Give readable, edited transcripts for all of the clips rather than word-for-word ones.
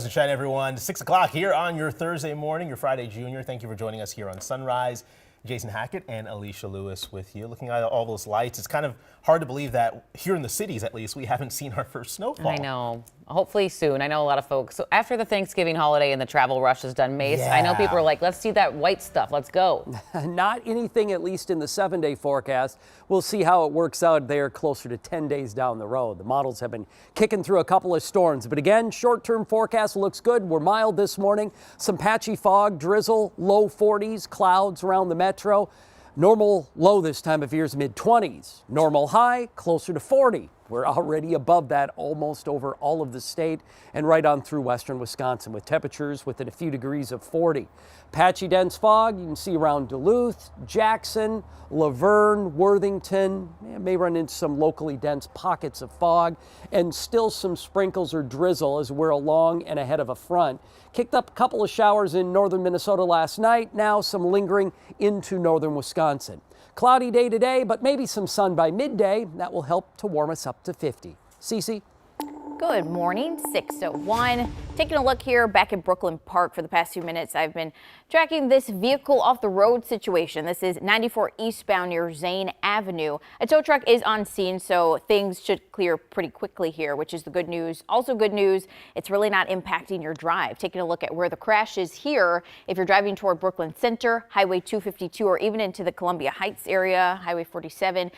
Sunshine, everyone. 6 o'clock here on your Thursday morning, your Friday Junior. Thank you for joining us here on Sunrise. Jason Hackett and Alicia Lewis with you. Looking at all those lights, it's kind of hard to believe that here in the cities, at least, we haven't seen our first snowfall. I know. Hopefully soon. I know a lot of folks. So after the Thanksgiving holiday and the travel rush is done, Mace, I know people are like, let's see that white stuff. Let's go. Not anything, at least in the 7-day forecast. We'll see how it works out there closer to 10 days down the road. The models have been kicking through a couple of storms. But again, short-term forecast looks good. We're mild this morning. Some patchy fog, drizzle, low 40s, clouds around the metro. Normal low this time of year is mid-20s. Normal high, closer to 40. We're already above that almost over all of the state and right on through western Wisconsin with temperatures within a few degrees of 40. Patchy dense fog you can see around Duluth, Jackson, Laverne, Worthington. May run into some locally dense pockets of fog and still some sprinkles or drizzle as we're along and ahead of a front. Kicked up a couple of showers in northern Minnesota last night. Now some lingering into northern Wisconsin. Cloudy day today, but maybe some sun by midday. That will help to warm us up to 50. Cece? Good morning, 6:01. Taking a look here back in Brooklyn Park for the past few minutes. I've been tracking this vehicle off the road situation. This is 94 eastbound near Zane Avenue. A tow truck is on scene, so things should clear pretty quickly here, which is the good news. Also good news, it's really not impacting your drive. Taking a look at where the crash is here, if you're driving toward Brooklyn Center, Highway 252, or even into the Columbia Heights area, Highway 47,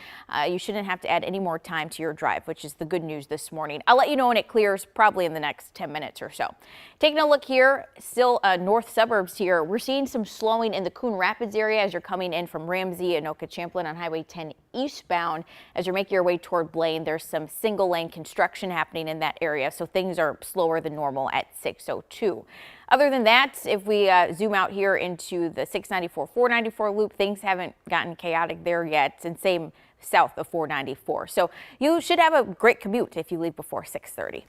you shouldn't have to add any more time to your drive, which is the good news this morning. I'll let you know when it clears, probably in the next 10 minutes or so. Taking a look here, still north suburbs here, we're seeing some slowing in the Coon Rapids area as you're coming in from Ramsey, Anoka Champlin on Highway 10 eastbound. As you're making your way toward Blaine, there's some single lane construction happening in that area, so things are slower than normal at 6:02. Other than that, if we zoom out here into the 694, 494 loop, things haven't gotten chaotic there yet, and same south of 494. So you should have a great commute if you leave before 6:30.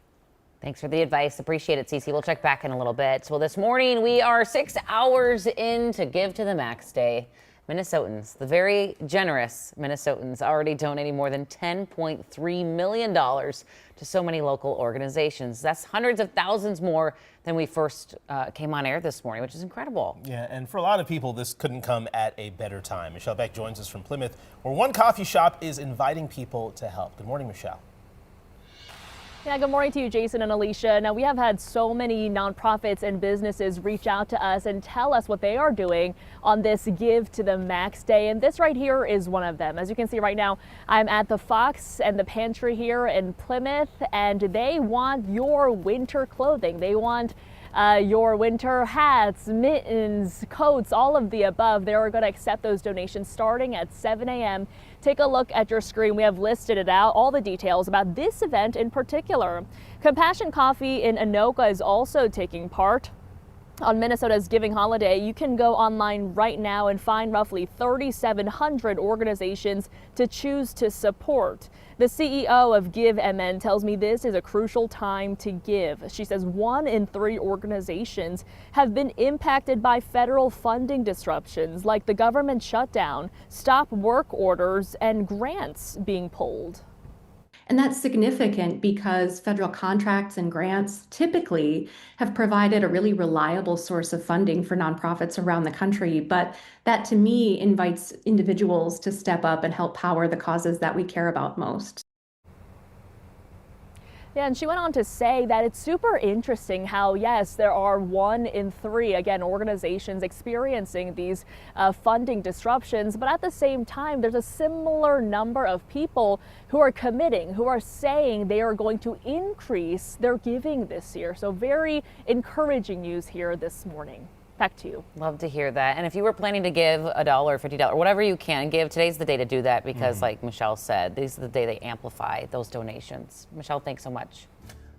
Thanks for the advice. Appreciate it, Cece. We'll check back in a little bit. Well, this morning we are 6 hours in to Give to the Max Day. Minnesotans, the very generous Minnesotans, already donating more than $10.3 million to so many local organizations. That's hundreds of thousands more than we first came on air this morning, which is incredible. Yeah, and for a lot of people, this couldn't come at a better time. Michelle Beck joins us from Plymouth, where one coffee shop is inviting people to help. Good morning, Michelle. Yeah, good morning to you, Jason and Alicia. Now, we have had so many nonprofits and businesses reach out to us and tell us what they are doing on this Give to the Max Day. And this right here is one of them. As you can see right now, I'm at the Fox and the Pantry here in Plymouth, and they want your winter clothing. They want your winter hats, mittens, coats, all of the above. They are going to accept those donations starting at 7 a.m. Take a look at your screen. We have listed it out, all the details about this event in particular. Compassion Coffee in Anoka is also taking part on Minnesota's Giving Holiday. You can go online right now and find roughly 3,700 organizations to choose to support. The CEO of Give MN tells me this is a crucial time to give. She says 1 in 3 organizations have been impacted by federal funding disruptions like the government shutdown, stop work orders, and grants being pulled. And that's significant because federal contracts and grants typically have provided a really reliable source of funding for nonprofits around the country. But that, to me, invites individuals to step up and help power the causes that we care about most. Yeah, and she went on to say that it's super interesting how, yes, there are 1 in 3, again, organizations experiencing these funding disruptions, but at the same time, there's a similar number of people who are committing, who are saying they are going to increase their giving this year. So very encouraging news here this morning. Back to you. Love to hear that. And if you were planning to give $1, $50, whatever you can give, today's the day to do that because, like Michelle said, this is the day they amplify those donations. Michelle, thanks so much.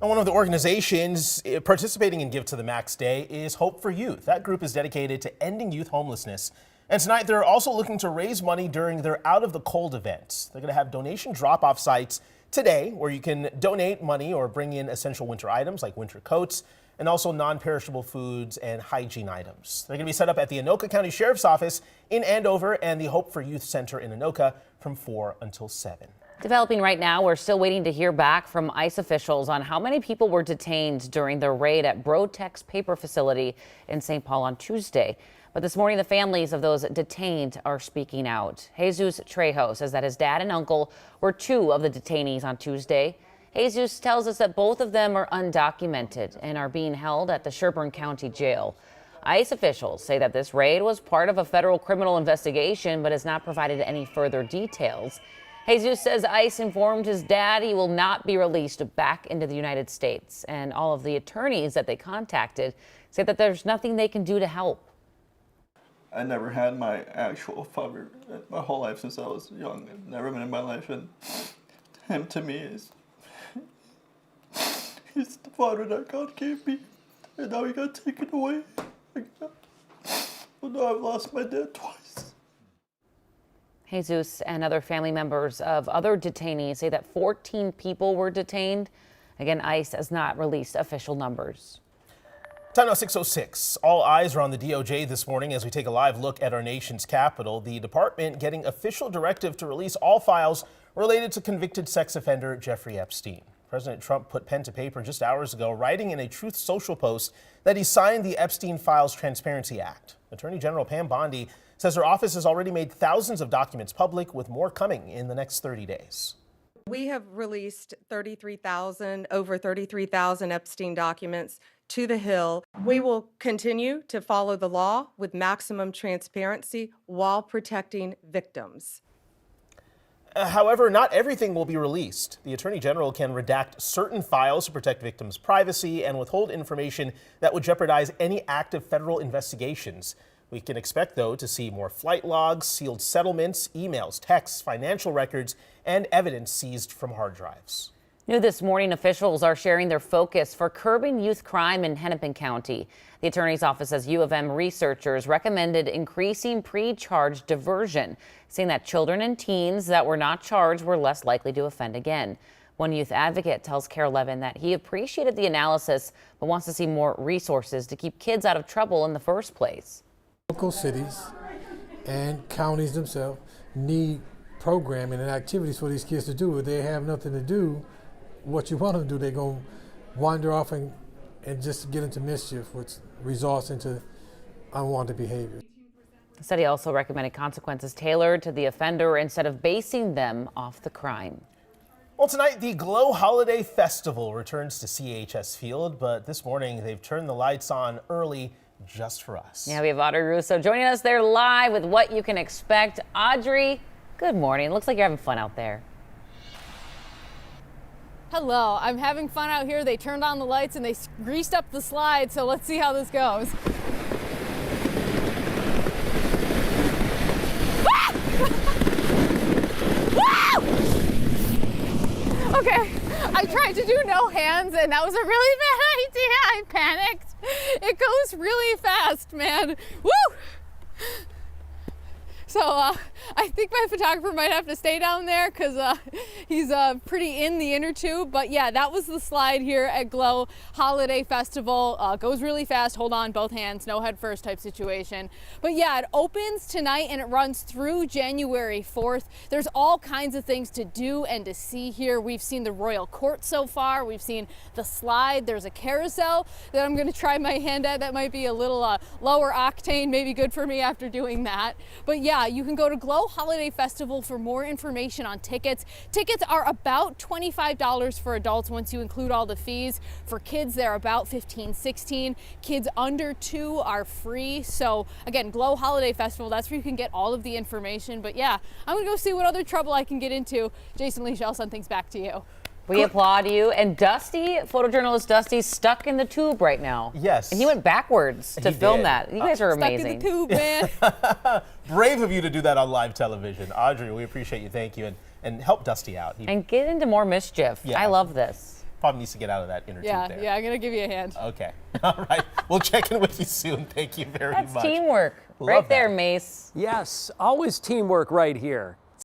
And one of the organizations participating in Give to the Max Day is Hope for Youth. That group is dedicated to ending youth homelessness. And tonight, they're also looking to raise money during their Out of the Cold event. They're going to have donation drop-off sites today where you can donate money or bring in essential winter items like winter coats, and also non-perishable foods and hygiene items. They're going to be set up at the Anoka County Sheriff's Office in Andover and the Hope for Youth Center in Anoka from 4 until 7. Developing right now, we're still waiting to hear back from ICE officials on how many people were detained during their raid at Brotex paper facility in St. Paul on Tuesday. But this morning, the families of those detained are speaking out. Jesus Trejo says that his dad and uncle were two of the detainees on Tuesday. Jesus tells us that both of them are undocumented and are being held at the Sherburne County Jail. ICE officials say that this raid was part of a federal criminal investigation, but has not provided any further details. Jesus says ICE informed his dad he will not be released back into the United States, and all of the attorneys that they contacted say that there's nothing they can do to help. I never had my actual father my whole life since I was young. Never been in my life, and him to me he's the father that God gave me, and now he got taken away. Well, now I've lost my dad twice. Jesus and other family members of other detainees say that 14 people were detained. Again, ICE has not released official numbers. Time now 6:06. All eyes are on the DOJ this morning as we take a live look at our nation's capital. The department getting official directive to release all files related to convicted sex offender Jeffrey Epstein. President Trump put pen to paper just hours ago, writing in a Truth Social post that he signed the Epstein Files Transparency Act. Attorney General Pam Bondi says her office has already made thousands of documents public, with more coming in the next 30 days. We have released over 33,000 Epstein documents to the Hill. We will continue to follow the law with maximum transparency while protecting victims. However, not everything will be released. The Attorney General can redact certain files to protect victims' privacy and withhold information that would jeopardize any active federal investigations. We can expect, though, to see more flight logs, sealed settlements, emails, texts, financial records, and evidence seized from hard drives. New this morning, officials are sharing their focus for curbing youth crime in Hennepin County. The attorney's office says U of M researchers recommended increasing pre-charge diversion, saying that children and teens that were not charged were less likely to offend again. One youth advocate tells KARE 11 that he appreciated the analysis, but wants to see more resources to keep kids out of trouble in the first place. Local cities and counties themselves need programming and activities for these kids to do. If they have nothing to do, what you want them to do, they're going to wander off and just get into mischief, which results into unwanted behavior. The study also recommended consequences tailored to the offender instead of basing them off the crime. Well, tonight, the Glow Holiday Festival returns to CHS Field, but this morning they've turned the lights on early just for us. Yeah, we have Audrey Russo joining us there live with what you can expect. Audrey, good morning. Looks like you're having fun out there. Hello, I'm having fun out here. They turned on the lights and they greased up the slide, so let's see how this goes. Okay, I tried to do no hands and that was a really bad idea. I panicked. It goes really fast, man. Woo! So I think my photographer might have to stay down there because he's pretty in the inner tube. But yeah, that was the slide here at Glow Holiday Festival. Goes really fast. Hold on, both hands, no head first type situation. But yeah, it opens tonight and it runs through January 4th. There's all kinds of things to do and to see here. We've seen the Royal Court so far. We've seen the slide. There's a carousel that I'm going to try my hand at. That might be a little lower octane, maybe good for me after doing that. But yeah, you can go to Glow Holiday Festival for more information on tickets. Tickets are about $25 for adults once you include all the fees. For kids, they're about $15, $16. Kids under 2 are free. So again, Glow Holiday Festival, that's where you can get all of the information. But yeah, I'm gonna go see what other trouble I can get into. Jason Leach, I'll send things back to you. We applaud you. And Dusty, photojournalist Dusty's stuck in the tube right now. Yes. And he went backwards to film did. that. You guys are amazing. Stuck in the tube, man. Brave of you to do that on live television. Audrey, we appreciate you. Thank you. And help Dusty out. He And get into more mischief. Yeah. I love this. probably needs to get out of that inner tube there. Yeah, I'm gonna give you a hand. Okay. All right. We'll check in with you soon. Thank you very That's much. teamwork. Love Right there, that. Mace. Yes, always teamwork right here.